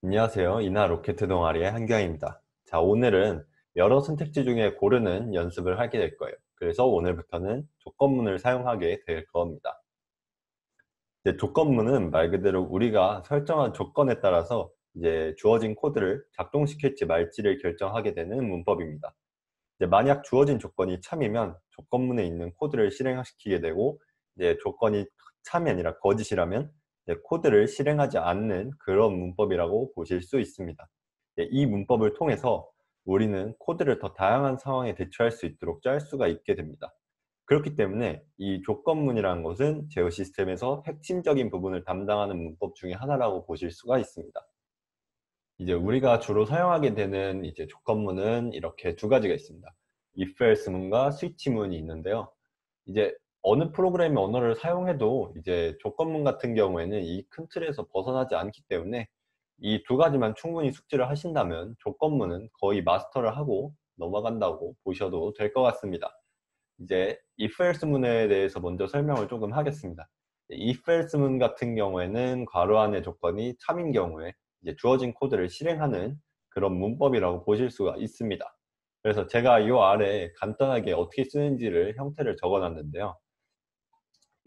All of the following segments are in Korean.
안녕하세요. 이나 로켓 동아리의 한경입니다. 자, 오늘은 여러 선택지 중에 고르는 연습을 하게 될 거예요. 그래서 오늘부터는 조건문을 사용하게 될 겁니다. 이제 조건문은 말 그대로 우리가 설정한 조건에 따라서 이제 주어진 코드를 작동시킬지 말지를 결정하게 되는 문법입니다. 이제 만약 주어진 조건이 참이면 조건문에 있는 코드를 실행시키게 되고, 이제 조건이 참이 아니라 거짓이라면 이제 코드를 실행하지 않는 그런 문법이라고 보실 수 있습니다. 이 문법을 통해서 우리는 코드를 더 다양한 상황에 대처할 수 있도록 짤 수가 있게 됩니다. 그렇기 때문에 이 조건문이라는 것은 제어 시스템에서 핵심적인 부분을 담당하는 문법 중에 하나라고 보실 수가 있습니다. 이제 우리가 주로 사용하게 되는 이제 조건문은 이렇게 두 가지가 있습니다. if else문과 switch문이 있는데요. 이제 어느 프로그래밍 언어를 사용해도 이제 조건문 같은 경우에는 이 큰 틀에서 벗어나지 않기 때문에 이 두 가지만 충분히 숙지를 하신다면 조건문은 거의 마스터를 하고 넘어간다고 보셔도 될 것 같습니다. 이제 if else문에 대해서 먼저 설명을 조금 하겠습니다. if else문 같은 경우에는 괄호 안의 조건이 참인 경우에 이제 주어진 코드를 실행하는 그런 문법이라고 보실 수가 있습니다. 그래서 제가 이 아래에 간단하게 어떻게 쓰는지를 형태를 적어 놨는데요.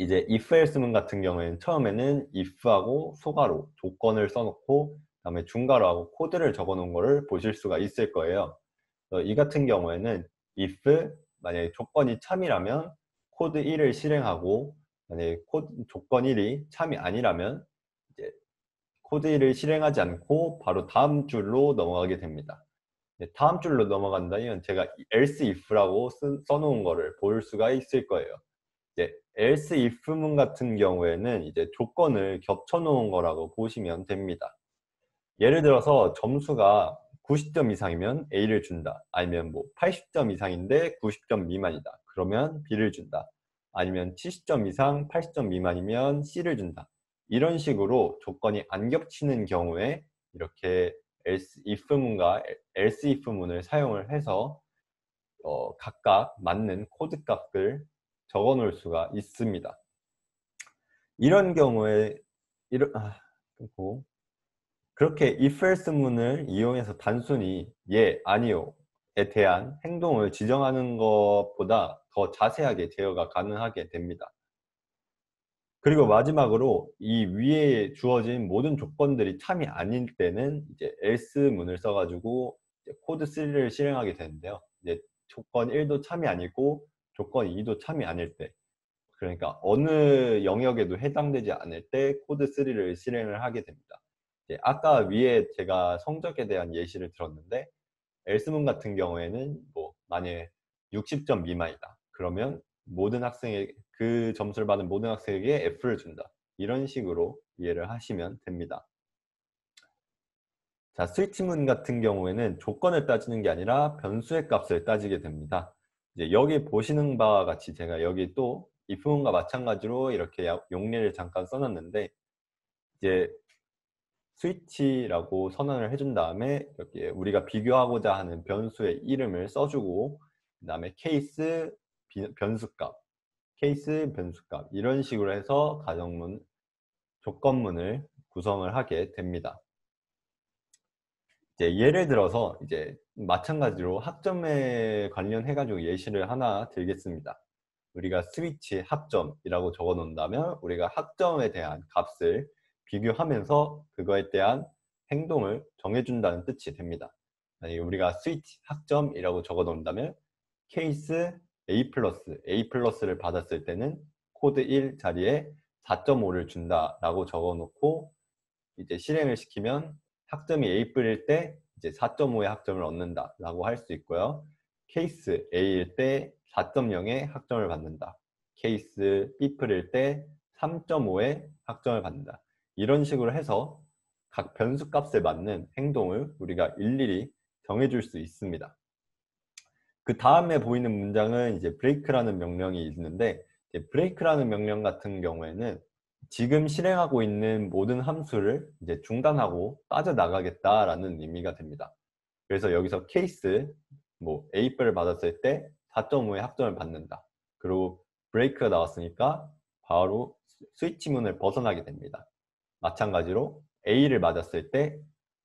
이제 if else문 같은 경우에는 처음에는 if하고 소괄호 조건을 써놓고 그다음에 중괄호하고 코드를 적어 놓은 거를 보실 수가 있을 거예요. 이 같은 경우에는 if 만약에 조건이 참이라면 코드 1을 실행하고, 만약에 조건 1이 참이 아니라면 이제 코드 1을 실행하지 않고 바로 다음 줄로 넘어가게 됩니다. 다음 줄로 넘어간다면 제가 else if라고 써놓은 거를 볼 수가 있을 거예요. 이제 else if문 같은 경우에는 이제 조건을 겹쳐 놓은 거라고 보시면 됩니다. 예를 들어서 점수가 90점 이상이면 A를 준다. 아니면 뭐 80점 이상인데 90점 미만이다. 그러면 B를 준다. 아니면 70점 이상 80점 미만이면 C를 준다. 이런 식으로 조건이 안 겹치는 경우에 이렇게 else if문과 else if문을 사용을 해서 각각 맞는 코드 값을 적어 놓을 수가 있습니다. 이런 경우에 끊고 그렇게 if else문을 이용해서 단순히 예, 아니요에 대한 행동을 지정하는 것보다 더 자세하게 제어가 가능하게 됩니다. 그리고 마지막으로 이 위에 주어진 모든 조건들이 참이 아닐 때는 이제 else문을 써가지고 이제 코드 3를 실행하게 되는데요. 이제 조건 1도 참이 아니고 조건 2도 참이 아닐 때, 그러니까 어느 영역에도 해당되지 않을 때 코드 3를 실행을 하게 됩니다. 아까 위에 제가 성적에 대한 예시를 들었는데 엘스문 같은 경우에는 뭐 만약에 60점 미만이다. 그러면 모든 학생의 그 점수를 받은 모든 학생에게 F를 준다. 이런 식으로 이해를 하시면 됩니다. 자, 스위치문 같은 경우에는 조건을 따지는 게 아니라 변수의 값을 따지게 됩니다. 이제 여기 보시는 바와 같이 제가 여기 또 if문과 마찬가지로 이렇게 용례를 잠깐 써놨는데, 이제 스위치라고 선언을 해준 다음에 이렇게 우리가 비교하고자 하는 변수의 이름을 써주고, 그 다음에 케이스 변수값, 케이스 변수값 이런 식으로 해서 가정문, 조건문을 구성을 하게 됩니다. 이제 예를 들어서 이제 마찬가지로 학점에 관련해 가지고 예시를 하나 들겠습니다. 우리가 스위치 학점이라고 적어 놓는다면 우리가 학점에 대한 값을 비교하면서 그거에 대한 행동을 정해준다는 뜻이 됩니다. 만약에 우리가 스위치 학점이라고 적어 놓는다면 케이스 A 플러스를 받았을 때는 코드 1 자리에 4.5를 준다라고 적어 놓고 이제 실행을 시키면 학점이 A뿔일 때 이제 4.5의 학점을 얻는다라고 할 수 있고요. 케이스 A일 때 4.0의 학점을 받는다. 케이스 B뿔일 때 3.5의 학점을 받는다. 이런 식으로 해서 각 변수 값에 맞는 행동을 우리가 일일이 정해줄 수 있습니다. 그 다음에 보이는 문장은 이제 break라는 명령이 있는데, break라는 명령 같은 경우에는 지금 실행하고 있는 모든 함수를 이제 중단하고 빠져나가겠다라는 의미가 됩니다. 그래서 여기서 케이스 뭐 A뿔을 받았을 때 4.5의 학점을 받는다. 그리고 브레이크가 나왔으니까 바로 스위치문을 벗어나게 됩니다. 마찬가지로 A를 맞았을 때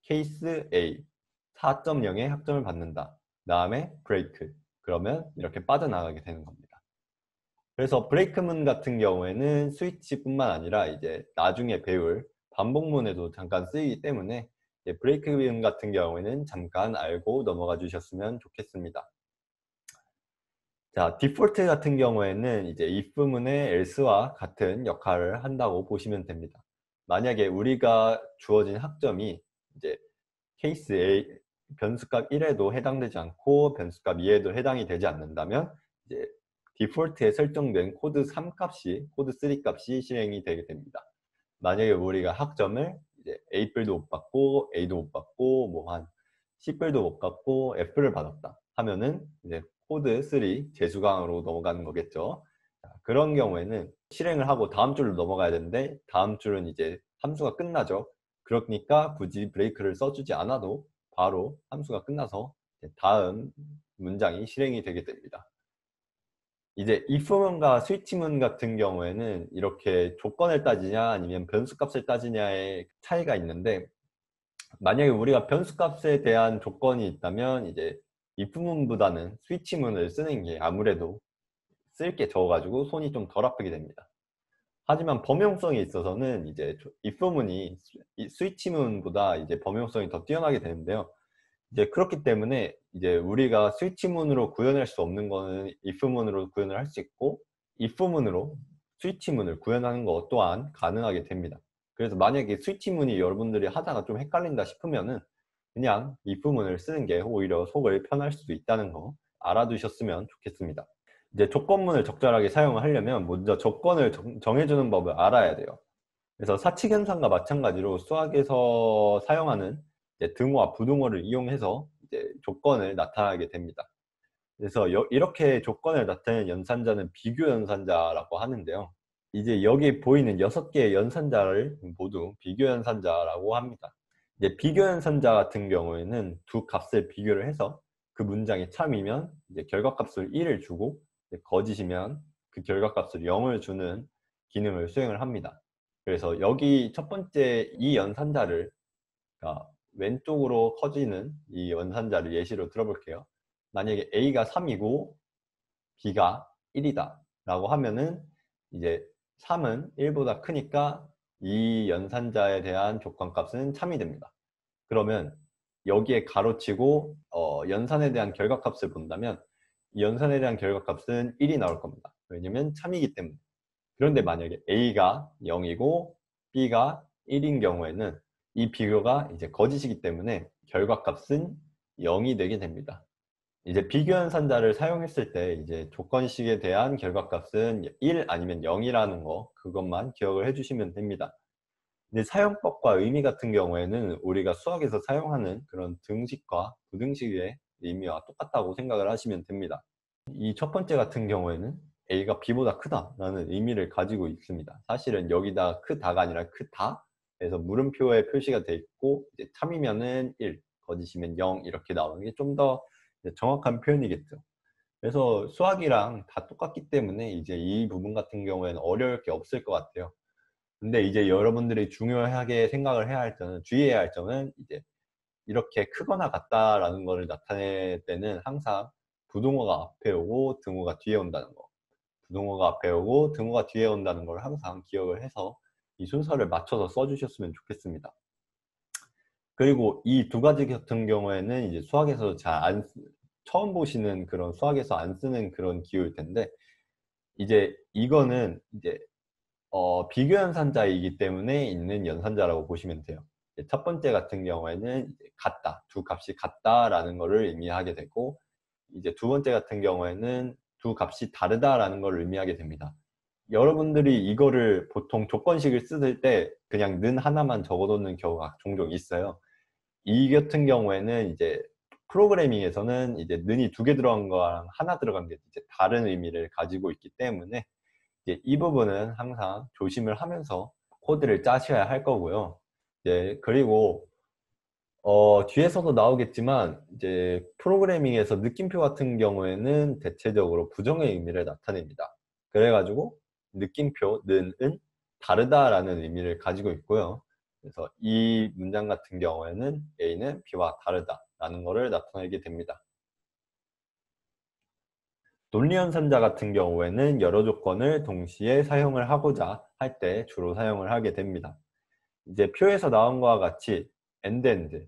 케이스 A 4.0의 학점을 받는다. 다음에 브레이크. 그러면 이렇게 빠져나가게 되는 겁니다. 그래서 브레이크문 같은 경우에는 스위치뿐만 아니라 이제 나중에 배울 반복문에도 잠깐 쓰이기 때문에 브레이크문 같은 경우에는 잠깐 알고 넘어가 주셨으면 좋겠습니다. 자, 디폴트 같은 경우에는 이제 if문의 else와 같은 역할을 한다고 보시면 됩니다. 만약에 우리가 주어진 학점이 이제 케이스 A 변수값 1에도 해당되지 않고 변수값 2에도 해당이 되지 않는다면 이제 디폴트에 설정된 코드 3 값이 코드 3 값이 실행이 되게 됩니다. 만약에 우리가 학점을 이제 A뿔도 못 받고 A도 못 받고 뭐 한 C뿔도 못 받고 F를 받았다 하면은 이제 코드 3 재수강으로 넘어가는 거겠죠. 자, 그런 경우에는 실행을 하고 다음 줄로 넘어가야 되는데 다음 줄은 이제 함수가 끝나죠. 그러니까 굳이 브레이크를 써주지 않아도 바로 함수가 끝나서 다음 문장이 실행이 되게 됩니다. 이제 if문과 스위치문 같은 경우에는 이렇게 조건을 따지냐 아니면 변수값을 따지냐의 차이가 있는데, 만약에 우리가 변수값에 대한 조건이 있다면 이제 if문보다는 스위치문을 쓰는 게 아무래도 쓸 게 적어가지고 손이 좀 덜 아프게 됩니다. 하지만 범용성에 있어서는 이제 if문이 스위치문보다 이제 범용성이 더 뛰어나게 되는데요. 이제 그렇기 때문에 이제 우리가 스위치문으로 구현할 수 없는 거는 if문으로 구현을 할 수 있고, if문으로 스위치문을 구현하는 것 또한 가능하게 됩니다. 그래서 만약에 스위치문이 여러분들이 하다가 좀 헷갈린다 싶으면은 그냥 if문을 쓰는 게 오히려 속을 편할 수도 있다는 거 알아두셨으면 좋겠습니다. 이제 조건문을 적절하게 사용을 하려면 먼저 조건을 정해주는 법을 알아야 돼요. 그래서 사칙현상과 마찬가지로 수학에서 사용하는 이제 등호와 부등호를 이용해서 이제 조건을 나타나게 됩니다. 그래서 이렇게 조건을 나타내는 연산자는 비교 연산자라고 하는데요. 이제 여기 보이는 6개의 연산자를 모두 비교 연산자라고 합니다. 이제 비교 연산자 같은 경우에는 두 값을 비교를 해서 그 문장이 참이면 이제 결과값을 1을 주고 거짓이면 그 결과값을 0을 주는 기능을 수행을 합니다. 그래서 여기 첫 번째 이 연산자를, 그러니까 왼쪽으로 커지는 이 연산자를 예시로 들어볼게요. 만약에 A가 3이고 B가 1이다 라고 하면은 이제 3은 1보다 크니까 이 연산자에 대한 조건값은 참이 됩니다. 그러면 여기에 가로치고 연산에 대한 결과값을 본다면 이 연산에 대한 결과값은 1이 나올 겁니다. 왜냐면 참이기 때문에. 그런데 만약에 A가 0이고 B가 1인 경우에는 이 비교가 이제 거짓이기 때문에 결과값은 0이 되게 됩니다. 이제 비교연산자를 사용했을 때 이제 조건식에 대한 결과값은 1 아니면 0이라는 거, 그것만 기억을 해주시면 됩니다. 근데 사용법과 의미 같은 경우에는 우리가 수학에서 사용하는 그런 등식과 부등식의 의미와 똑같다고 생각을 하시면 됩니다. 이 첫 번째 같은 경우에는 A가 B보다 크다라는 의미를 가지고 있습니다. 사실은 여기다 크다가 아니라 크다 해서 물음표에 표시가 되어 있고, 이제 참이면은 1, 거짓이면 0 이렇게 나오는 게 좀 더 정확한 표현이겠죠. 그래서 수학이랑 다 똑같기 때문에 이제 이 부분 같은 경우에는 어려울 게 없을 것 같아요. 근데 이제 여러분들이 중요하게 생각을 해야 할 점은, 주의해야 할 점은 이제 이렇게 크거나 같다라는 것을 나타낼 때는 항상 부등호가 앞에 오고 등호가 뒤에 온다는 거, 부등호가 앞에 오고 등호가 뒤에 온다는 걸 항상 기억을 해서 이 순서를 맞춰서 써주셨으면 좋겠습니다. 그리고 이 두 가지 같은 경우에는 이제 수학에서 처음 보시는 그런, 수학에서 안 쓰는 그런 기호일 텐데, 이제 이거는 이제 비교 연산자이기 때문에 있는 연산자라고 보시면 돼요. 첫 번째 같은 경우에는 이제 같다, 두 값이 같다라는 것을 의미하게 되고, 이제 두 번째 같은 경우에는 두 값이 다르다라는 걸 의미하게 됩니다. 여러분들이 이거를 보통 조건식을 쓸 때 그냥 는 하나만 적어놓는 경우가 종종 있어요. 이 같은 경우에는 이제 프로그래밍에서는 이제 는이 2개 들어간 거랑 하나 들어간 게 이제 다른 의미를 가지고 있기 때문에 이제 이 부분은 항상 조심을 하면서 코드를 짜셔야 할 거고요. 이제 그리고 뒤에서도 나오겠지만 이제 프로그래밍에서 느낌표 같은 경우에는 대체적으로 부정의 의미를 나타냅니다. 그래가지고 느낌표 는은 다르다라는 의미를 가지고 있고요. 그래서 이 문장 같은 경우에는 A는 B와 다르다라는 것을 나타내게 됩니다. 논리연산자 같은 경우에는 여러 조건을 동시에 사용을 하고자 할 때 주로 사용을 하게 됩니다. 이제 표에서 나온 것과 같이 end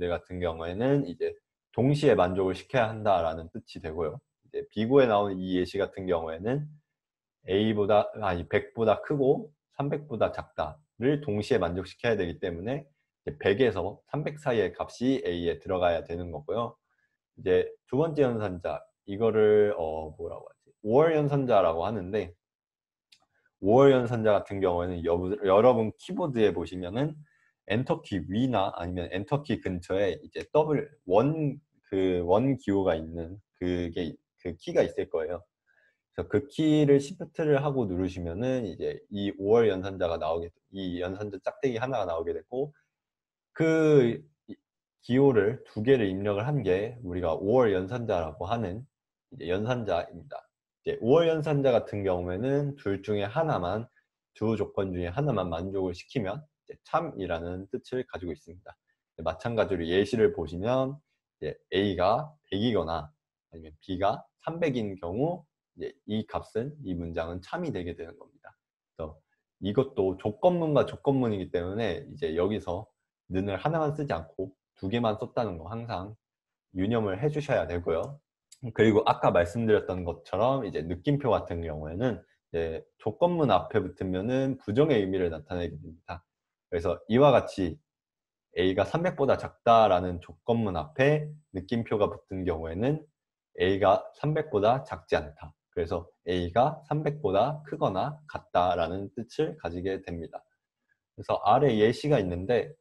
같은 경우에는 이제 동시에 만족을 시켜야 한다라는 뜻이 되고요. 이제 비고에 나오는 이 예시 같은 경우에는 100보다 크고 300보다 작다를 동시에 만족시켜야 되기 때문에 100에서 300 사이의 값이 A에 들어가야 되는 거고요. 이제 두 번째 연산자, 이거를 뭐라고 하지? 5월 연산자라고 하는데, 5월 연산자 같은 경우에는 여러분 키보드에 보시면은 엔터키 위나 아니면 엔터키 근처에 이제 원 기호가 있는 그 키가 있을 거예요. 그래서 그 키를 시프트를 하고 누르시면은 이제 이 5월 연산자가 이 연산자 짝대기 하나가 나오게 되고, 그 기호를 두 개를 입력을 한 게 우리가 5월 연산자라고 하는 이제 연산자입니다. 이제 5월 연산자 같은 경우에는 둘 중에 하나만, 두 조건 중에 하나만 만족을 시키면 이제 참이라는 뜻을 가지고 있습니다. 마찬가지로 예시를 보시면 이제 A가 100이거나 아니면 B가 300인 경우 이제 이 문장은 참이 되게 되는 겁니다. 그래서 이것도 조건문과 조건문이기 때문에 이제 여기서 는을 하나만 쓰지 않고 두 개만 썼다는 거 항상 유념을 해 주셔야 되고요. 그리고 아까 말씀드렸던 것처럼 이제 느낌표 같은 경우에는 이제 조건문 앞에 붙으면은 부정의 의미를 나타내게 됩니다. 그래서 이와 같이 A가 300보다 작다라는 조건문 앞에 느낌표가 붙은 경우에는 A가 300보다 작지 않다. 그래서 A가 300보다 크거나 같다라는 뜻을 가지게 됩니다. 그래서 아래 예시가 있는데,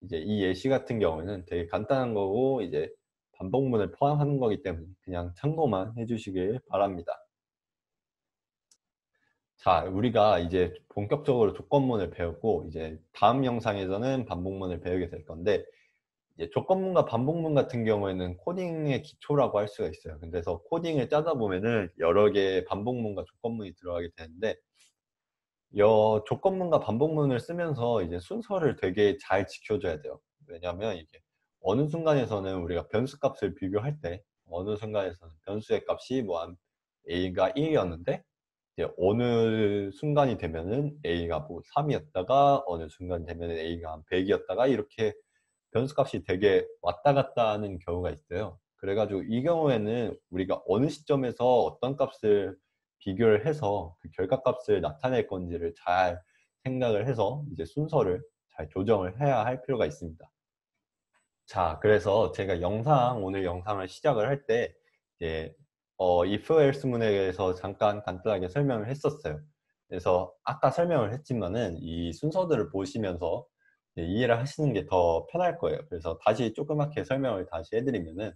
이제 이 예시 같은 경우에는 되게 간단한 거고 이제 반복문을 포함하는 거기 때문에 그냥 참고만 해주시길 바랍니다. 자, 우리가 이제 본격적으로 조건문을 배웠고 이제 다음 영상에서는 반복문을 배우게 될 건데, 이제 조건문과 반복문 같은 경우에는 코딩의 기초라고 할 수가 있어요. 그래서 코딩을 짜다 보면은 여러 개의 반복문과 조건문이 들어가게 되는데, 조건문과 반복문을 쓰면서 이제 순서를 되게 잘 지켜줘야 돼요. 왜냐하면 이게 어느 순간에서는 우리가 변수값을 비교할 때, 어느 순간에서는 변수의 값이 뭐 A가 1이었는데 이제 어느 순간이 되면은 A가 뭐 3이었다가 어느 순간 되면은 A가 한 100이었다가 이렇게 변수값이 되게 왔다 갔다 하는 경우가 있어요. 그래가지고 이 경우에는 우리가 어느 시점에서 어떤 값을 비교를 해서 그 결과값을 나타낼 건지를 잘 생각을 해서 이제 순서를 잘 조정을 해야 할 필요가 있습니다. 자, 그래서 제가 오늘 영상을 시작을 할 때 이제 if else 문에 대해서 잠깐 간단하게 설명을 했었어요. 그래서 아까 설명을 했지만은 이 순서들을 보시면서 이해를 하시는 게 더 편할 거예요. 그래서 다시 조그맣게 설명을 다시 해드리면은,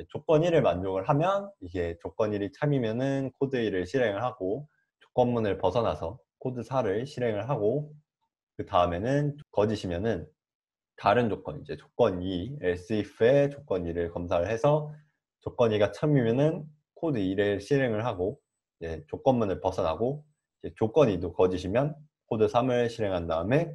조건 1을 만족을 하면 이게 조건 1이 참이면은 코드 1을 실행을 하고, 조건문을 벗어나서 코드 4를 실행을 하고, 그 다음에는 거짓이면은 다른 조건, 이제 조건 2, else if의 조건 2를 검사를 해서 조건 2가 참이면은 코드 2를 실행을 하고, 이제 조건문을 벗어나고, 이제 조건 2도 거짓이면 코드 3을 실행한 다음에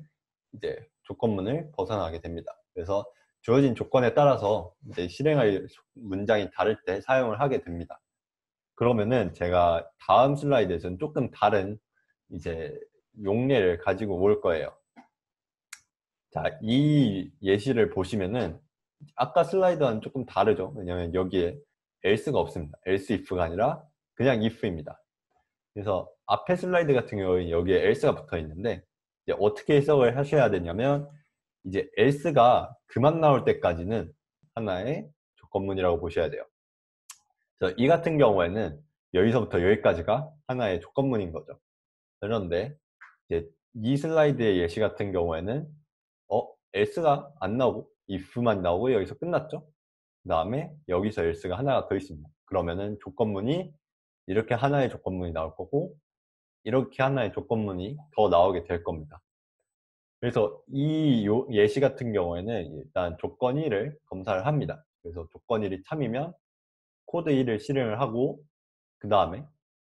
이제 조건문을 벗어나게 됩니다. 그래서 주어진 조건에 따라서 이제 실행할 문장이 다를 때 사용을 하게 됩니다. 그러면은 제가 다음 슬라이드에서는 조금 다른 이제 용례를 가지고 올 거예요. 자, 이 예시를 보시면은 아까 슬라이드와는 조금 다르죠. 왜냐면 여기에 else가 없습니다. else if가 아니라 그냥 if입니다. 그래서 앞에 슬라이드 같은 경우에 여기에 else가 붙어 있는데, 이제 어떻게 해석을 하셔야 되냐면, 이제 else가 그만 나올 때까지는 하나의 조건문이라고 보셔야 돼요. 그래서 이 같은 경우에는 여기서부터 여기까지가 하나의 조건문인 거죠. 그런데 이제 이 슬라이드의 예시 같은 경우에는 else가 안 나오고 if만 나오고 여기서 끝났죠. 그 다음에 여기서 else가 하나가 더 있습니다. 그러면은 조건문이 이렇게 하나의 조건문이 나올 거고, 이렇게 하나의 조건문이 더 나오게 될 겁니다. 그래서 이 예시 같은 경우에는 일단 조건 1을 검사를 합니다. 그래서 조건 1이 참이면 코드 1을 실행을 하고, 그 다음에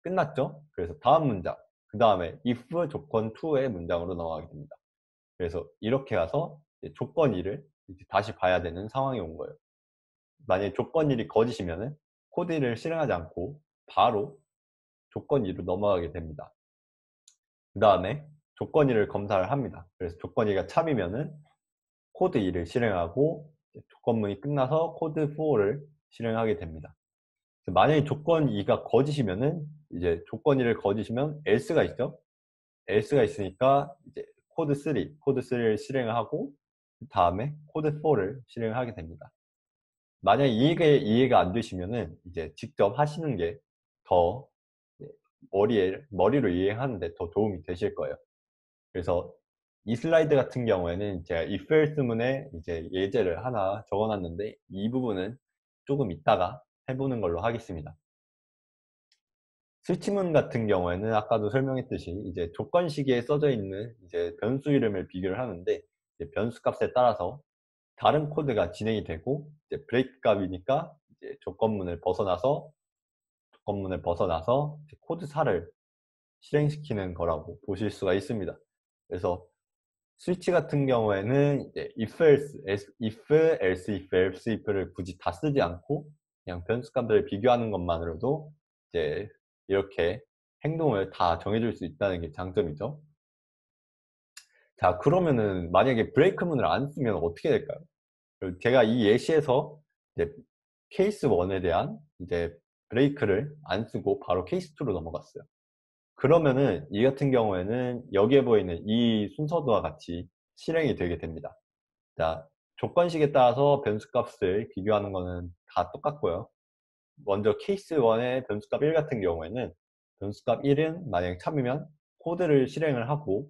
끝났죠. 그래서 다음 문장, 그 다음에 if 조건 2의 문장으로 넘어가게 됩니다. 그래서 이렇게 가서 조건 1을 다시 봐야 되는 상황이 온 거예요. 만약에 조건 1이 거짓이면은 코드 1을 실행하지 않고 바로 조건 2로 넘어가게 됩니다. 그 다음에 조건 1을 검사를 합니다. 그래서 조건 2가 참이면은 코드 2를 실행하고 조건문이 끝나서 코드 4를 실행하게 됩니다. 만약에 조건 2가 거짓이면은 이제 조건 1을 거짓이면 else가 있죠. else가 있으니까 이제 코드 3를 실행을 하고 그 다음에 코드 4를 실행하게 됩니다. 만약에 이해가 안 되시면은 이제 직접 하시는 게 더 머리로 이해하는데 더 도움이 되실 거예요. 그래서 이 슬라이드 같은 경우에는 제가 if else문에 이제 예제를 하나 적어놨는데 이 부분은 조금 이따가 해보는 걸로 하겠습니다. 스위치문 같은 경우에는 아까도 설명했듯이 이제 조건 시기에 써져 있는 이제 변수 이름을 비교를 하는데 이제 변수 값에 따라서 다른 코드가 진행이 되고 이제 브레이크 값이니까 이제 조건문을 벗어나서 코드 4를 실행시키는 거라고 보실 수가 있습니다. 그래서 스위치 같은 경우에는 이제 if, else, if를 굳이 다 쓰지 않고 그냥 변수 값들을 비교하는 것만으로도 이제 이렇게 행동을 다 정해줄 수 있다는 게 장점이죠. 자, 그러면은 만약에 브레이크문을 안 쓰면 어떻게 될까요? 제가 이 예시에서 이제 케이스 1에 대한 이제 브레이크를 안 쓰고 바로 케이스 2로 넘어갔어요. 그러면은 이 같은 경우에는 여기에 보이는 이 순서도와 같이 실행이 되게 됩니다. 자, 조건식에 따라서 변수값을 비교하는 거는 다 똑같고요. 먼저 케이스 1의 변수값 1 같은 경우에는 변수값 1은 만약에 참이면 코드를 실행을 하고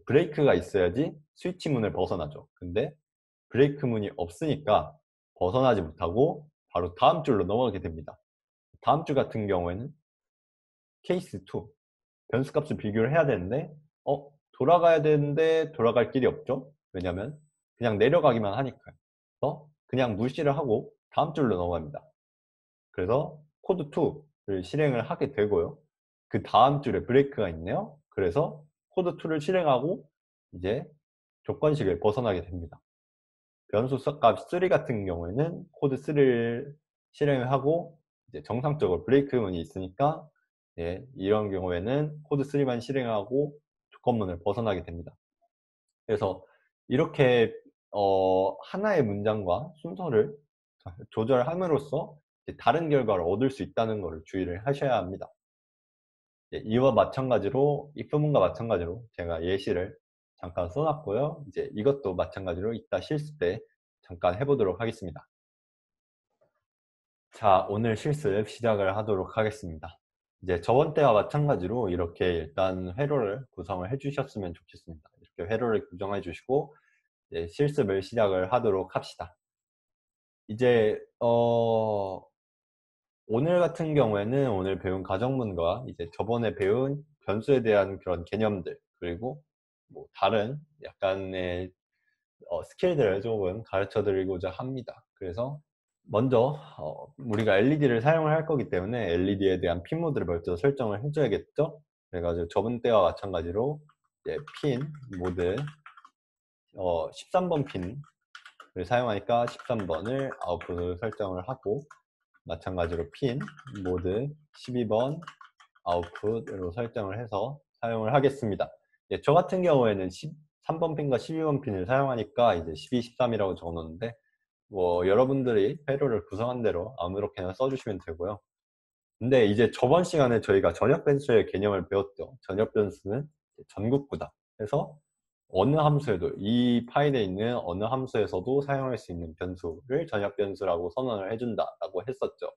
브레이크가 있어야지 스위치 문을 벗어나죠. 근데 브레이크 문이 없으니까 벗어나지 못하고 바로 다음 줄로 넘어가게 됩니다. 다음 줄 같은 경우에는 케이스 2 변수값을 비교를 해야 되는데 돌아가야 되는데 돌아갈 길이 없죠. 왜냐면 그냥 내려가기만 하니까요. 그래서 그냥 무시를 하고 다음 줄로 넘어갑니다. 그래서 코드 2를 실행을 하게 되고요. 그 다음 줄에 브레이크가 있네요. 그래서 코드 2를 실행하고 이제 조건식을 벗어나게 됩니다. 변수 값 3 같은 경우에는 코드 3를 실행을 하고 이제 정상적으로 브레이크 문이 있으니까 이런 경우에는 코드 3만 실행하고 조건문을 벗어나게 됩니다. 그래서 이렇게 하나의 문장과 순서를 조절함으로써 다른 결과를 얻을 수 있다는 것을 주의를 하셔야 합니다. 이와 마찬가지로 if문과 마찬가지로 제가 예시를 잠깐 써놨고요. 이제 이것도 마찬가지로 이따 실습 때 잠깐 해보도록 하겠습니다. 자, 오늘 실습 시작을 하도록 하겠습니다. 이제 저번 때와 마찬가지로 이렇게 일단 회로를 구성을 해주셨으면 좋겠습니다. 이렇게 회로를 구성해 주시고 실습을 시작을 하도록 합시다. 이제 오늘 같은 경우에는 오늘 배운 가정문과 이제 저번에 배운 변수에 대한 그런 개념들 그리고 뭐 다른 약간의 스킬들을 조금 가르쳐 드리고자 합니다. 그래서 먼저 우리가 LED를 사용을 할 거기 때문에 LED에 대한 핀 모드를 먼저 설정을 해줘야겠죠. 그래가지고 저번 때와 마찬가지로 이제 핀 모드 13번 핀을 사용하니까 13번을 아웃풋으로 설정을 하고 마찬가지로 핀 모드 12번 아웃풋으로 설정을 해서 사용을 하겠습니다. 저 같은 경우에는 13번 핀과 12번 핀을 사용하니까 이제 12, 13이라고 적어 놓는데 뭐 여러분들이 회로를 구성한 대로 아무렇게나 써주시면 되고요. 근데 이제 저번 시간에 저희가 전역 변수의 개념을 배웠죠. 전역 변수는 전국구다. 그래서 어느 함수에도 이 파일에 있는 어느 함수에서도 사용할 수 있는 변수를 전역 변수라고 선언을 해준다라고 했었죠.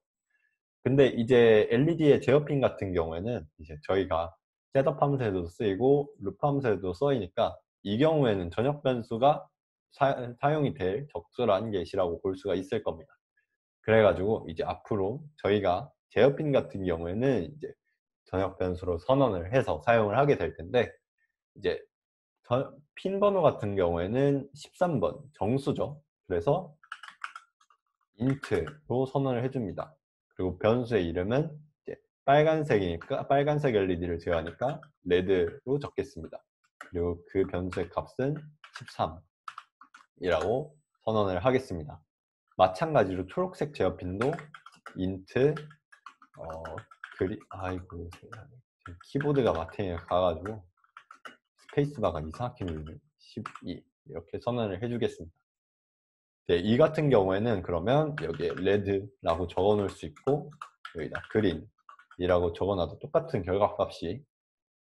근데 이제 LED의 제어핀 같은 경우에는 이제 저희가 셋업 함수에도 쓰이고 루프 함수에도 쓰이니까 이 경우에는 전역 변수가 사용이 될 적절한 예시라고 볼 수가 있을 겁니다. 그래가지고 이제 앞으로 저희가 제어핀 같은 경우에는 이제 전역 변수로 선언을 해서 사용을 하게 될 텐데 이제 핀 번호 같은 경우에는 13번 정수죠. 그래서 int로 선언을 해줍니다. 그리고 변수의 이름은 이제 빨간색이니까 빨간색 LED를 제어하니까 레드로 적겠습니다. 그리고 그 변수의 값은 13이라고 선언을 하겠습니다. 마찬가지로 초록색 제어핀도 int 아이고 키보드가 마탱이가 가가지고 스페이스바가 이상하게 눌리네. 12 이렇게 선언을 해주겠습니다. 네, 이 같은 경우에는 그러면 여기에 red라고 적어 놓을 수 있고 여기다 green이라고 적어놔도 똑같은 결과값이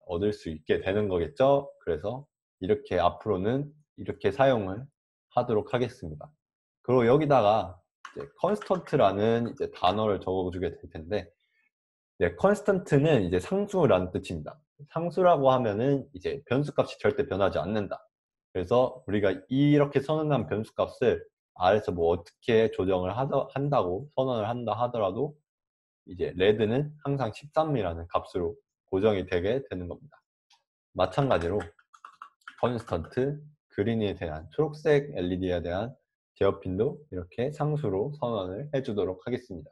얻을 수 있게 되는 거겠죠. 그래서 이렇게 앞으로는 이렇게 사용을 하도록 하겠습니다. 그리고 여기다가 이제 constant라는 이제 단어를 적어주게 될 텐데, 네, constant는 이제 상수라는 뜻입니다. 상수라고 하면은 이제 변수값이 절대 변하지 않는다. 그래서 우리가 이렇게 선언한 변수값을 아래서 뭐 어떻게 조정을 한다고 선언을 한다 하더라도 이제 red는 항상 13이라는 값으로 고정이 되게 되는 겁니다. 마찬가지로 const, green에 대한 초록색 LED에 대한 제어핀도 이렇게 상수로 선언을 해주도록 하겠습니다.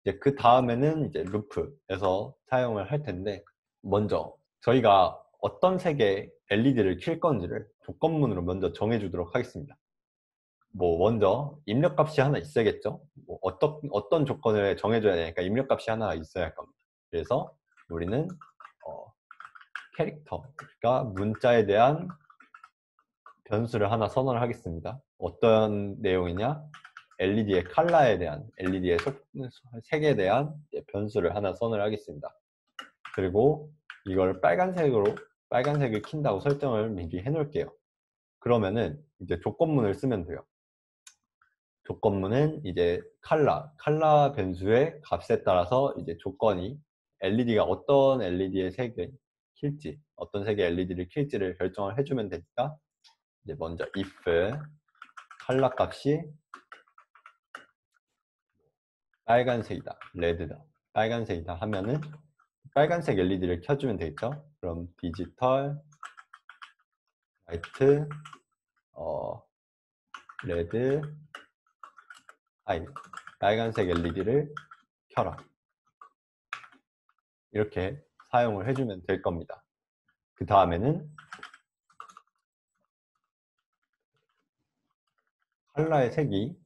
이제 그 다음에는 이제 루프에서 사용을 할 텐데, 먼저 저희가 어떤 색의 LED를 킬 건지를 조건문으로 먼저 정해주도록 하겠습니다. 뭐 먼저 입력값이 하나 있어야겠죠. 뭐 어떤 조건을 정해줘야 되니까 입력값이 하나 있어야 할 겁니다. 그래서 우리는 캐릭터, 그러니까 문자에 대한 변수를 하나 선언을 하겠습니다. 어떤 내용이냐? LED의 컬러에 대한, LED의 색에 대한 변수를 하나 선언을 하겠습니다. 그리고 이걸 빨간색을 킨다고 설정을 미리 해 놓을게요. 그러면은 이제 조건문을 쓰면 돼요. 조건문은 이제 컬러 변수의 값에 따라서 이제 조건이 LED가 어떤 LED의 색을 킬지, 어떤 색의 LED를 킬지를 결정을 해주면 되니까, 이제 먼저 if 컬러 값이 빨간색이다, 레드다, 빨간색이다 하면은 빨간색 LED를 켜주면 되겠죠. 그럼 디지털 라이트 레드 하이, 빨간색 LED를 켜라, 이렇게 사용을 해주면 될 겁니다. 그 다음에는 컬러의 색이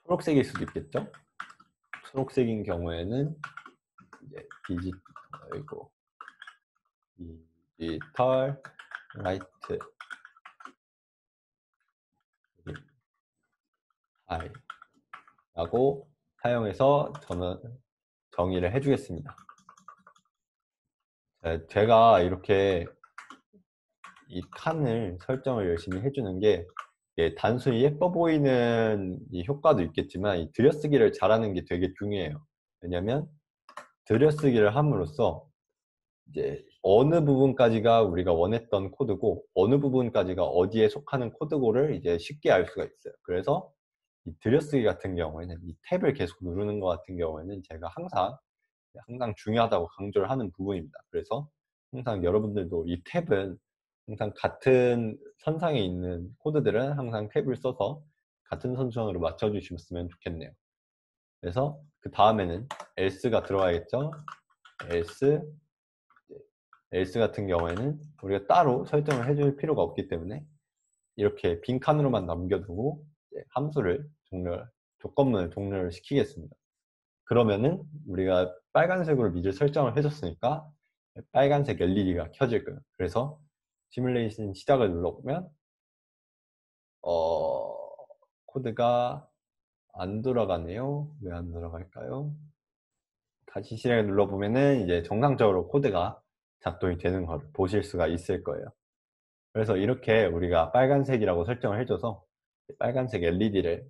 초록색일 수도 있겠죠. 초록색인 경우에는 이제 디지털 라이트 하이 라고 사용해서 저는 정의를 해주겠습니다. 제가 이렇게 이 칸을 설정을 열심히 해주는 게 단순히 예뻐 보이는 이 효과도 있겠지만 이 들여쓰기를 잘하는 게 되게 중요해요. 왜냐면 들여쓰기를 함으로써 이제 어느 부분까지가 우리가 원했던 코드고 어느 부분까지가 어디에 속하는 코드고를 이제 쉽게 알 수가 있어요. 그래서 이 들여쓰기 같은 경우에는 이 탭을 계속 누르는 것 같은 경우에는 제가 항상 중요하다고 강조를 하는 부분입니다. 그래서 항상 여러분들도 이 탭은 항상 같은 선상에 있는 코드들은 항상 탭을 써서 같은 선상으로 맞춰주셨으면 좋겠네요. 그래서 그 다음에는 else가 들어가야겠죠. else 같은 경우에는 우리가 따로 설정을 해줄 필요가 없기 때문에 이렇게 빈칸으로만 남겨두고 함수를 조건문을 종료를 시키겠습니다. 그러면은 우리가 빨간색으로 미리 설정을 해줬으니까 빨간색 LED가 켜질 거예요. 그래서 시뮬레이션 시작을 눌러보면 코드가 안 돌아가네요. 왜 안 돌아갈까요? 다시 실행을 눌러보면은 이제 정상적으로 코드가 작동이 되는 걸 보실 수가 있을 거예요. 그래서 이렇게 우리가 빨간색이라고 설정을 해줘서 빨간색 LED를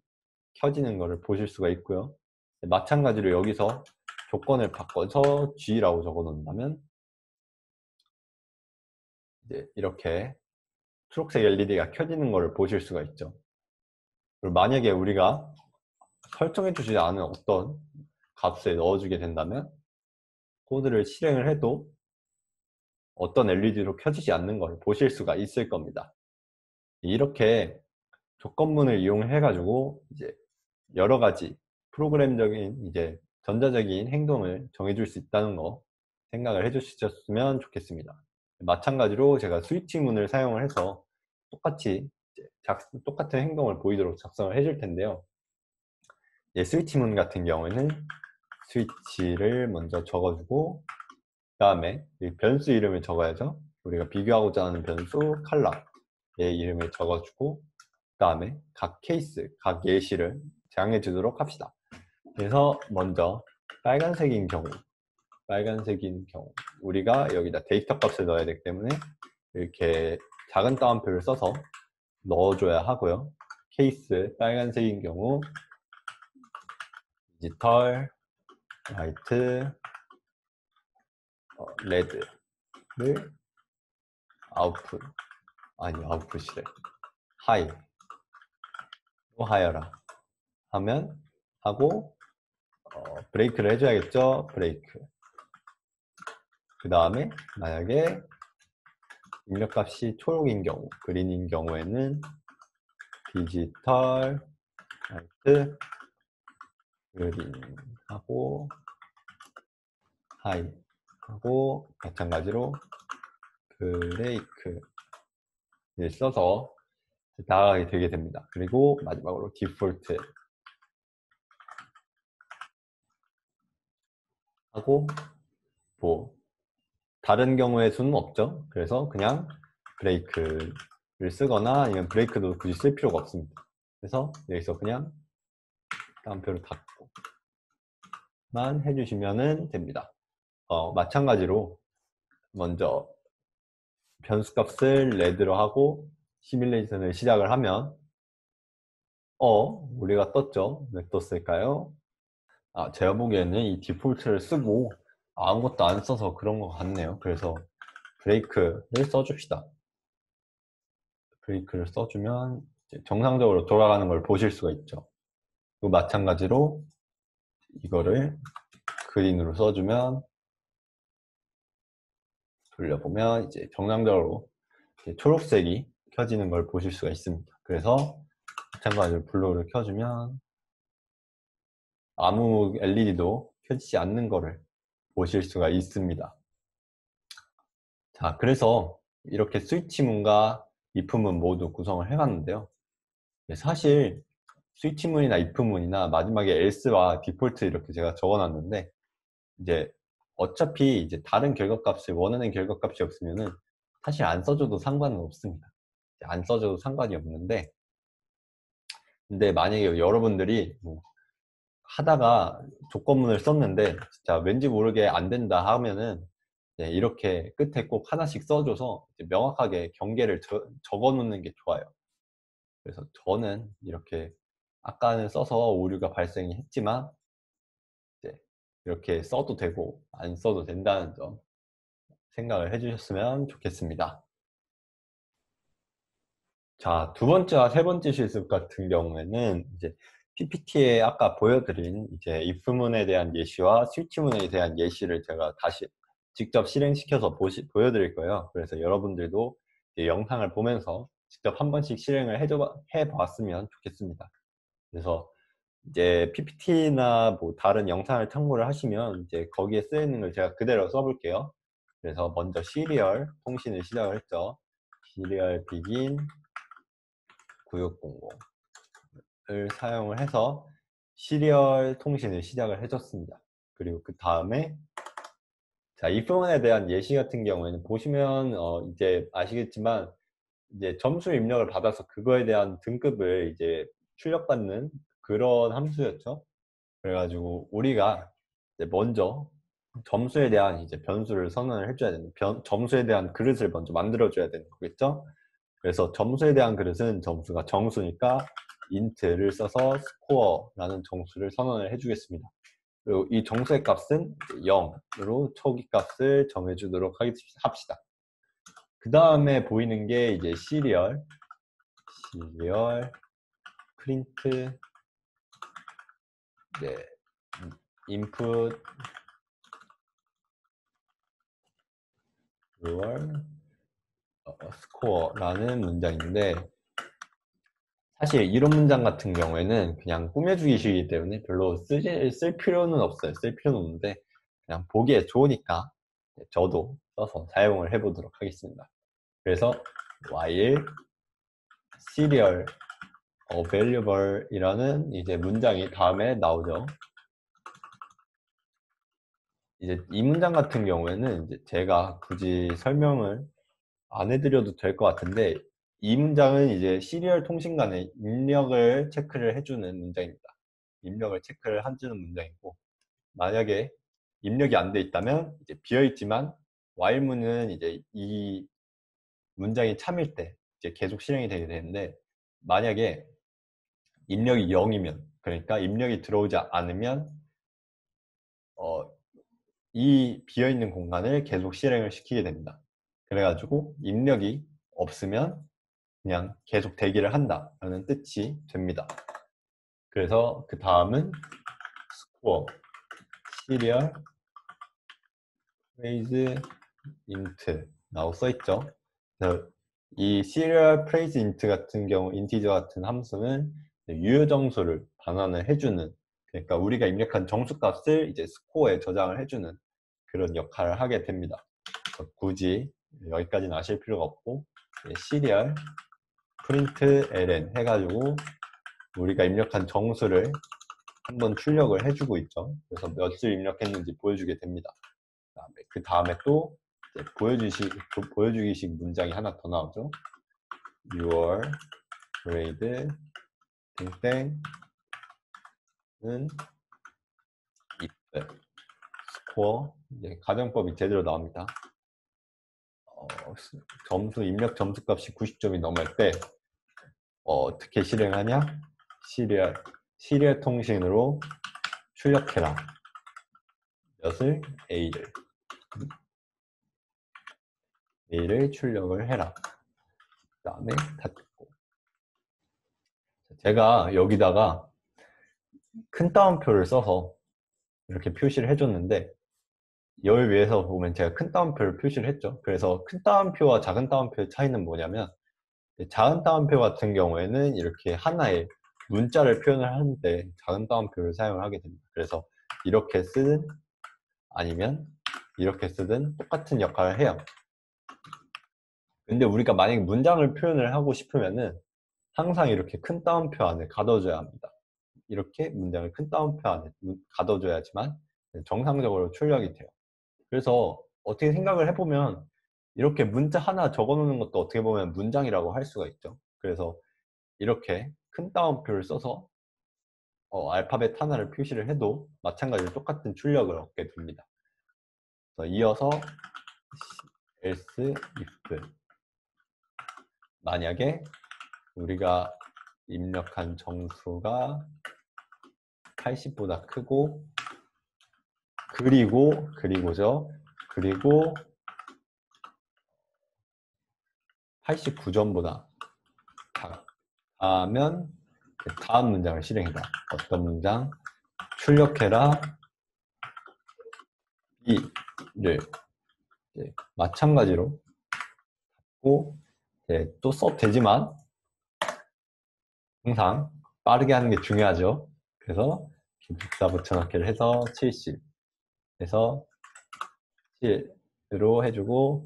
켜지는 것을 보실 수가 있고요. 마찬가지로 여기서 조건을 바꿔서 G라고 적어 놓는다면 이제 이렇게 초록색 LED가 켜지는 것을 보실 수가 있죠. 그리고 만약에 우리가 설정해 주지 않은 어떤 값에 넣어주게 된다면 코드를 실행을 해도 어떤 LED로 켜지지 않는 걸 보실 수가 있을 겁니다. 이렇게 조건문을 이용해 가지고 이제 여러 가지 프로그램적인 이제 전자적인 행동을 정해줄 수 있다는 거 생각을 해주셨으면 좋겠습니다. 마찬가지로 제가 스위치문을 사용을 해서 똑같이 똑같은 행동을 보이도록 작성을 해줄 텐데요. 스위치문 같은 경우에는 스위치를 먼저 적어주고, 그 다음에 변수 이름을 적어야죠. 우리가 비교하고자 하는 변수 컬러의 이름을 적어주고, 그 다음에 각 케이스, 각 예시를 제한해 주도록 합시다. 그래서 먼저 빨간색인 경우 우리가 여기다 데이터 값을 넣어야 되기 때문에 이렇게 작은 따옴표를 써서 넣어줘야 하고요. 케이스 빨간색인 경우 디지털 화이트 레드를 아웃풋이래 하이로 하여라 하면 하고, 브레이크를 해줘야겠죠. 브레이크. 그 다음에 만약에 입력값이 초록인 경우, 그린인 경우에는 디지털 화이트 그린 하고 하이 하고, 마찬가지로 브레이크를 써서 나가게 되게 됩니다. 그리고 마지막으로 디폴트 하고, 뭐 다른 경우의 수는 없죠. 그래서 그냥 브레이크를 쓰거나 아니면 브레이크도 굳이 쓸 필요가 없습니다. 그래서 여기서 그냥 따옴표를 닫고만 해주시면 됩니다. 마찬가지로 먼저 변수 값을 레드로 하고 시뮬레이션을 시작을 하면 우리가 떴죠. 왜 떴을까요? 제가 보기에는 이 디폴트를 쓰고 아무것도 안 써서 그런 것 같네요. 그래서 브레이크를 써줍시다. 브레이크를 써주면 이제 정상적으로 돌아가는 걸 보실 수가 있죠. 또 마찬가지로 이거를 그린으로 써주면, 돌려보면 이제 정상적으로 이제 초록색이 켜지는 걸 보실 수가 있습니다. 그래서 마찬가지로 블루를 켜주면 아무 LED도 켜지지 않는 거를 보실 수가 있습니다. 자, 그래서 이렇게 스위치문과 if문 모두 구성을 해봤는데요. 사실 스위치문이나 if문이나 마지막에 else와 디폴트 이렇게 제가 적어놨는데, 이제 어차피 이제 다른 결과값을 원하는 결과값이 없으면은 사실 안 써줘도 상관은 없습니다. 안 써줘도 상관이 없는데, 근데 만약에 여러분들이 뭐 하다가 조건문을 썼는데 진짜 왠지 모르게 안 된다 하면은 이렇게 끝에 꼭 하나씩 써줘서 명확하게 경계를 적어 놓는 게 좋아요. 그래서 저는 이렇게 아까는 써서 오류가 발생이 했지만 이렇게 써도 되고 안 써도 된다는 점 생각을 해주셨으면 좋겠습니다. 자, 두 번째와 세 번째 실습 같은 경우에는 이제 PPT에 아까 보여드린 이제 if문에 대한 예시와 스위치문에 대한 예시를 제가 다시 직접 실행시켜서 보여드릴 거예요. 그래서 여러분들도 이제 영상을 보면서 직접 한 번씩 실행을 해봤으면 좋겠습니다. 그래서 이제 PPT나 뭐 다른 영상을 참고를 하시면 이제 거기에 쓰여있는 걸 제가 그대로 써볼게요. 그래서 먼저 시리얼 통신을 시작을 했죠. 시리얼 begin 9600을 사용을 해서 시리얼 통신을 시작을 해줬습니다. 그리고 그 다음에 자, if문에 대한 예시 같은 경우에는 보시면 이제 아시겠지만 이제 점수 입력을 받아서 그거에 대한 등급을 이제 출력받는 그런 함수였죠. 그래가지고 우리가 이제 먼저 점수에 대한 이제 변수를 선언을 해줘야 되는, 점수에 대한 그릇을 먼저 만들어줘야 되는 거겠죠. 그래서 점수에 대한 그릇은 점수가 정수니까 int를 써서 score라는 정수를 선언을 해주겠습니다. 그리고 이 정수의 값은 0으로 초기 값을 정해주도록 합시다. 그 다음에 보이는 게 이제 시리얼 프린트 input your score라는 문장인데, 사실 이런 문장 같은 경우에는 그냥 꾸며주기식이기 때문에 별로 쓸 필요는 없어요. 쓸 필요는 없는데 그냥 보기에 좋으니까 저도 써서 사용을 해보도록 하겠습니다. 그래서 while serial available 이라는 이제 문장이 다음에 나오죠. 이제 이 문장 같은 경우에는 이제 제가 굳이 설명을 안 해드려도 될 것 같은데, 이 문장은 이제 시리얼 통신 간의 입력을 체크를 해주는 문장입니다. 입력을 체크를 해주는 문장이고, 만약에 입력이 안 돼 있다면 이제 비어 있지만 while문은 이제 이 문장이 참일 때 이제 계속 실행이 되게 되는데, 만약에 입력이 0이면, 그러니까 입력이 들어오지 않으면 이 비어있는 공간을 계속 실행을 시키게 됩니다. 그래가지고 입력이 없으면 그냥 계속 대기를 한다 라는 뜻이 됩니다. 그래서 그 다음은 score, serial, phrase, int 라고 써있죠. 그래서 이 serial, phrase, int 같은 경우 인티저 같은 함수는 유효정수를 반환을 해주는, 그러니까 우리가 입력한 정수값을 이제 스코어에 저장을 해주는 그런 역할을 하게 됩니다. 굳이 여기까지는 아실 필요가 없고, serial, print ln 해가지고 우리가 입력한 정수를 한번 출력을 해주고 있죠. 그래서 몇을 입력했는지 보여주게 됩니다. 그 다음에 또 보여주기식 문장이 하나 더 나오죠. your grade 땡땡은 if score, 이제 가정법이 제대로 나옵니다. 점수, 입력 점수값이 90점이 넘을 때 어떻게 실행하냐? 시리얼 통신으로 출력해라. 몇을? A를 출력을 해라. 그 다음에 닫고. 제가 여기다가 큰 따옴표를 써서 이렇게 표시를 해줬는데, 여기 위에서 보면 제가 큰 따옴표를 표시를 했죠. 그래서 큰 따옴표와 작은 따옴표의 차이는 뭐냐면, 작은 따옴표 같은 경우에는 이렇게 하나의 문자를 표현을 하는데 작은 따옴표를 사용을 하게 됩니다. 그래서 이렇게 쓰든 아니면 이렇게 쓰든 똑같은 역할을 해요. 근데 우리가 만약에 문장을 표현을 하고 싶으면은 항상 이렇게 큰 따옴표 안에 가둬줘야 합니다. 이렇게 문장을 큰 따옴표 안에 가둬줘야지만 정상적으로 출력이 돼요. 그래서 어떻게 생각을 해보면 이렇게 문자 하나 적어놓는 것도 어떻게 보면 문장이라고 할 수가 있죠. 그래서 이렇게 큰 따옴표를 써서 알파벳 하나를 표시를 해도 마찬가지로 똑같은 출력을 얻게 됩니다. 그래서 이어서 else if, 만약에 우리가 입력한 정수가 80보다 크고 그리고 89점보다 작다면 다음 문장을 실행해라. 어떤 문장? 출력해라 B를 마찬가지로 또 써도 되지만 항상 빠르게 하는 게 중요하죠. 그래서 기숙사 붙여넣기를 해서 70 해서 7으로 해주고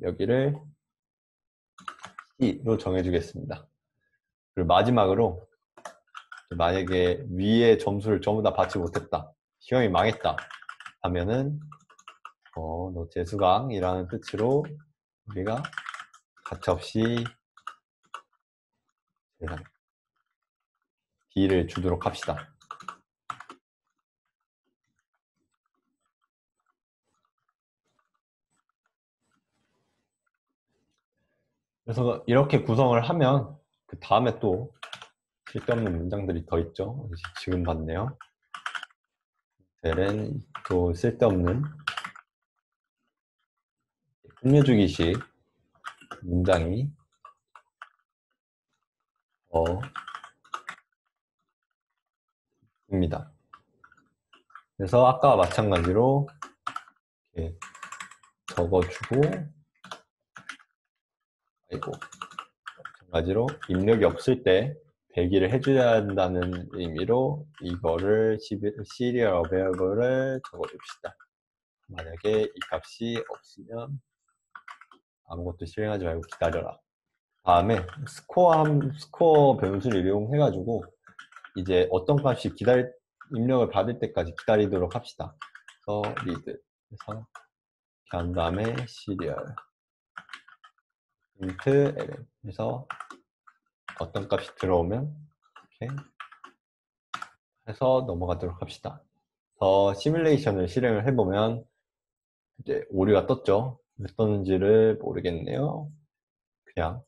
여기를 C로 정해주겠습니다. 그리고 마지막으로 만약에 위에 점수를 전부 다 받지 못했다, 시험이 망했다 하면은 너 재수강이라는 뜻으로 우리가 가차없이 B를 주도록 합시다. 그래서 이렇게 구성을 하면 그 다음에 또 쓸데없는 문장들이 더 있죠. 지금 봤네요. 벨은 또 쓸데없는 끝내주기식 문장이 입니다. 그래서 아까와 마찬가지로 이렇게 적어주고, 마찬가지로 입력이 없을 때 대기를 해줘야 한다는 의미로 이거를 serial available을 적어줍시다. 만약에 이 값이 없으면 아무것도 실행하지 말고 기다려라. 다음에 스코어 변수를 이용해가지고 이제 어떤 값이 입력을 받을 때까지 기다리도록 합시다. 그래서 read 해서 한 다음에 시리얼 int ln 해서 어떤 값이 들어오면 이렇게 해서 넘어가도록 합시다. 더 시뮬레이션을 실행을 해보면 이제 오류가 떴죠. 왜 떴는지를 모르겠네요. 그냥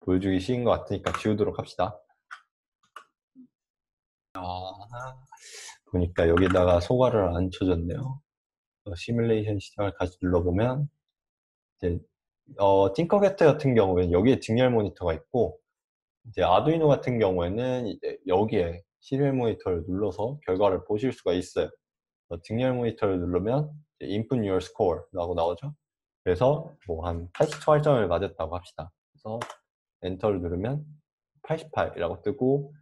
보여주기 쉬운 것 같으니까 지우도록 합시다. 보니까 여기다가 소괄을 안 쳐줬네요. 시뮬레이션 시작을 다시 눌러보면 이제 팅커게트 같은 경우에는 여기에 직렬 모니터가 있고 이제 아두이노 같은 경우에는 이제 여기에 시리얼 모니터를 눌러서 결과를 보실 수가 있어요. 직렬 모니터를 누르면 input your score 라고 나오죠. 그래서 뭐 한 88점을 맞았다고 합시다. 그래서 엔터를 누르면 88이라고 뜨고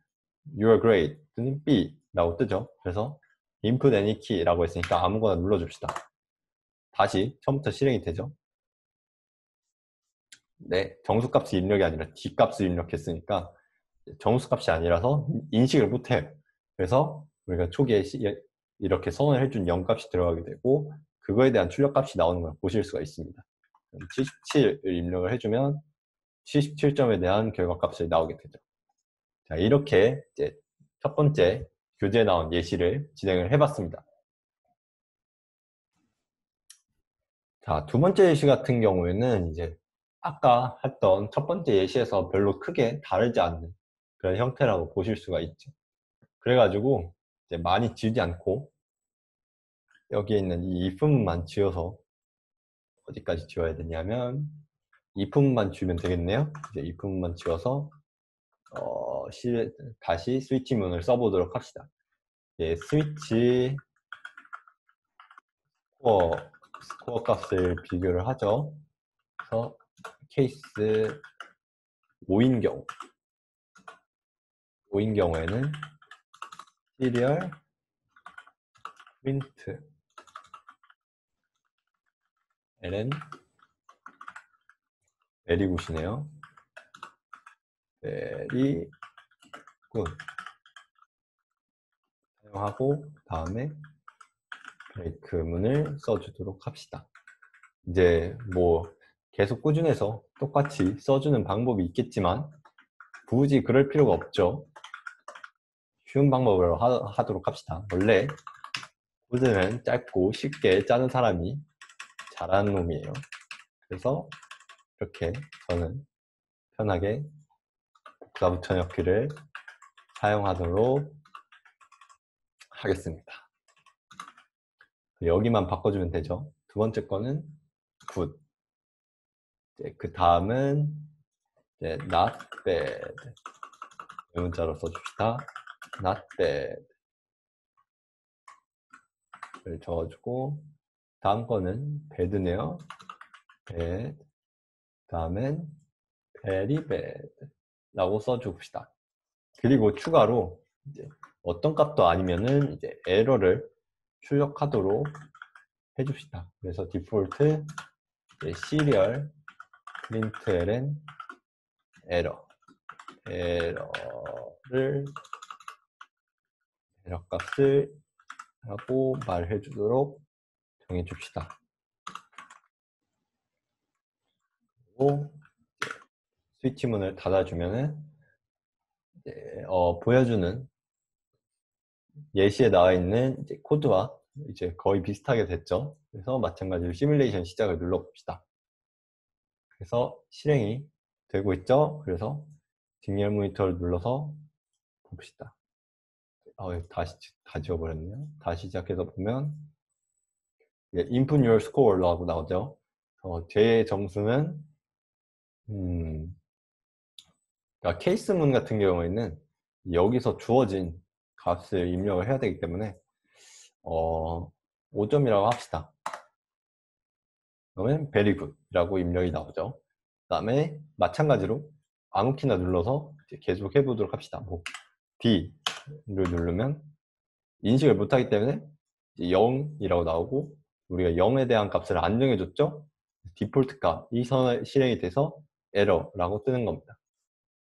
your grade 또는 B 라고 뜨죠. 그래서 input any key 라고 했으니까 아무거나 눌러줍시다. 다시 처음부터 실행이 되죠. 네, 정수값을 입력이 아니라 D값을 입력했으니까 정수값이 아니라서 인식을 못해요. 그래서 우리가 초기에 이렇게 선언을 해준 0값이 들어가게 되고 그거에 대한 출력값이 나오는 걸 보실 수가 있습니다. 77을 입력을 해주면 77점에 대한 결과값이 나오게 되죠. 자, 이렇게 이제 첫 번째 교재에 나온 예시를 진행을 해봤습니다. 자, 두 번째 예시 같은 경우에는 이제 아까 했던 첫 번째 예시에서 별로 크게 다르지 않는 그런 형태라고 보실 수가 있죠. 그래가지고 이제 많이 지우지 않고 여기에 있는 이 if만 지워서 어디까지 지워야 되냐면 if만 지우면 되겠네요. 이제 if만 지워서 다시 스위치 문을 써보도록 합시다. 예, 스위치 스코어 값을 비교를 하죠. 그래서 케이스 5인 경우에는 시리얼 프린트 ln 베리굿이네요. 베리굿 사용하고 다음에 브레이크 문을 써주도록 합시다. 이제 뭐 계속 꾸준해서 똑같이 써주는 방법이 있겠지만 굳이 그럴 필요가 없죠. 쉬운 방법으로 하도록 합시다. 원래 코드는 짧고 쉽게 짜는 사람이 잘하는 놈이에요. 그래서 이렇게 저는 편하게 복사부 쳐넣기를 사용하도록 하겠습니다. 여기만 바꿔주면 되죠. 두 번째 거는 good. 그 다음은 not bad. 문자로 써줍시다. not bad. 를 적어주고 다음 거는 bad네요. bad. 다음엔 very bad 라고 써줍시다. 그리고 추가로 이제 어떤 값도 아니면은 이제 에러를 출력하도록 해줍시다. 그래서 디폴트 시리얼 println 에러 값을 하고 말해 주도록 정해 줍시다. 그리고 스위치 문을 닫아주면은 보여주는 예시에 나와 있는 이제 코드와 이제 거의 비슷하게 됐죠. 그래서 마찬가지로 시뮬레이션 시작을 눌러봅시다. 그래서 실행이 되고 있죠. 그래서 직렬 모니터를 눌러서 봅시다. 다시 다 지워버렸네요. 다시 시작해서 보면 input your score라고 나오죠. 제 점수는 그러니까 케이스문 같은 경우에는 여기서 주어진 값을 입력을 해야 되기 때문에 5점이라고 합시다. 그러면 very good 라고 입력이 나오죠. 그 다음에 마찬가지로 아무 키나 눌러서 계속 해보도록 합시다. 뭐 D를 누르면 인식을 못하기 때문에 이제 0이라고 나오고 우리가 0에 대한 값을 안 정해줬죠? 디폴트 값, 이 선을 실행이 돼서 에러라고 뜨는 겁니다.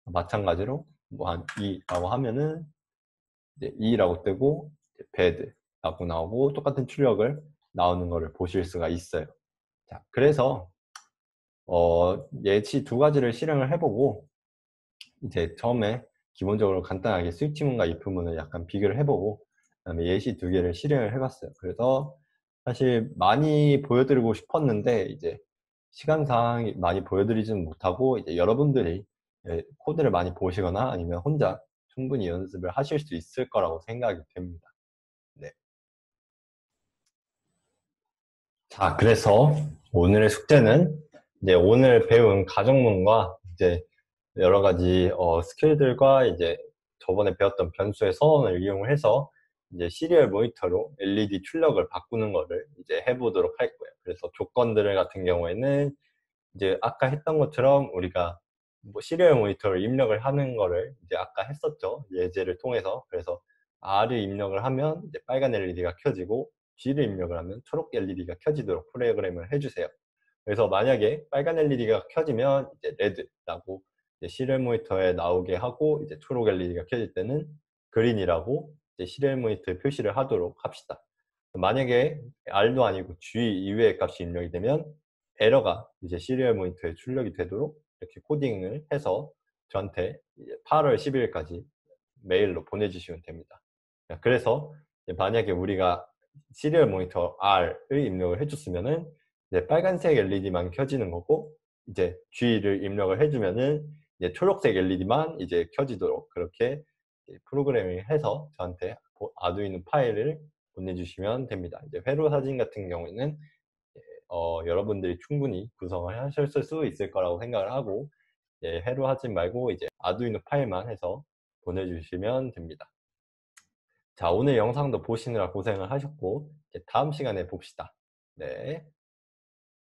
마찬가지로 뭐 한 2라고 하면은 이제 2라고 뜨고 bad라고 나오고 똑같은 출력을 나오는 것을 보실 수가 있어요. 자, 그래서 예시 두 가지를 실행을 해보고 이제 처음에 기본적으로 간단하게 스위치문과 if문을 약간 비교를 해보고 그다음에 예시 두 개를 실행을 해봤어요. 그래서 사실 많이 보여드리고 싶었는데 이제 시간상 많이 보여드리지는 못하고 이제 여러분들이 코드를 많이 보시거나 아니면 혼자 충분히 연습을 하실 수 있을 거라고 생각이 됩니다. 네. 자, 그래서 오늘의 숙제는 이제 오늘 배운 가정문과 이제 여러 가지 스킬들과 이제 저번에 배웠던 변수의 서원을 이용을 해서 이제 시리얼 모니터로 LED 출력을 바꾸는 거를 이제 해보도록 할 거예요. 그래서 조건들 같은 경우에는 이제 아까 했던 것처럼 우리가 뭐 시리얼 모니터를 입력을 하는 거를 이제 아까 했었죠. 예제를 통해서. 그래서 R을 입력을 하면 이제 빨간 LED가 켜지고 G를 입력을 하면 초록 LED가 켜지도록 프로그램을 해주세요. 그래서 만약에 빨간 LED가 켜지면 이제 레드라고 이제 시리얼 모니터에 나오게 하고 이제 초록 LED가 켜질 때는 그린이라고 이제 시리얼 모니터에 표시를 하도록 합시다. 만약에 R도 아니고 G 이외의 값이 입력이 되면 에러가 이제 시리얼 모니터에 출력이 되도록 이렇게 코딩을 해서 저한테 이제 8월 10일까지 메일로 보내주시면 됩니다. 그래서 만약에 우리가 시리얼 모니터 R을 입력을 해줬으면은 이제 빨간색 LED만 켜지는 거고 이제 G를 입력을 해주면은 이제 초록색 LED만 이제 켜지도록 그렇게 프로그래밍을 해서 저한테 아두이노 파일을 보내주시면 됩니다. 이제 회로 사진 같은 경우에는 여러분들이 충분히 구성을 하실 수 있을 거라고 생각을 하고 회로 하지 말고 이제 아두이노 파일만 해서 보내주시면 됩니다. 자, 오늘 영상도 보시느라 고생을 하셨고 이제 다음 시간에 봅시다. 네.